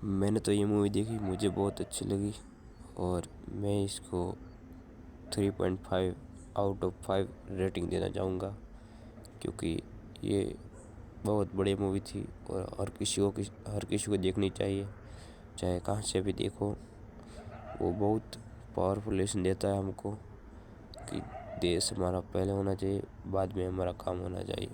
मैंने तो ये मूवी देखी, मुझे बहुत अच्छी लगी और मैं इसको 3.5 आउट ऑफ 5 रेटिंग देना चाहूँगा, क्योंकि ये बहुत बड़ी मूवी थी और हर किसी को देखनी चाहिए, चाहे कहाँ से भी देखो। वो बहुत पावरफुल लेसन देता है हमको कि देश हमारा पहले होना चाहिए, बाद में हमारा काम होना चाहिए।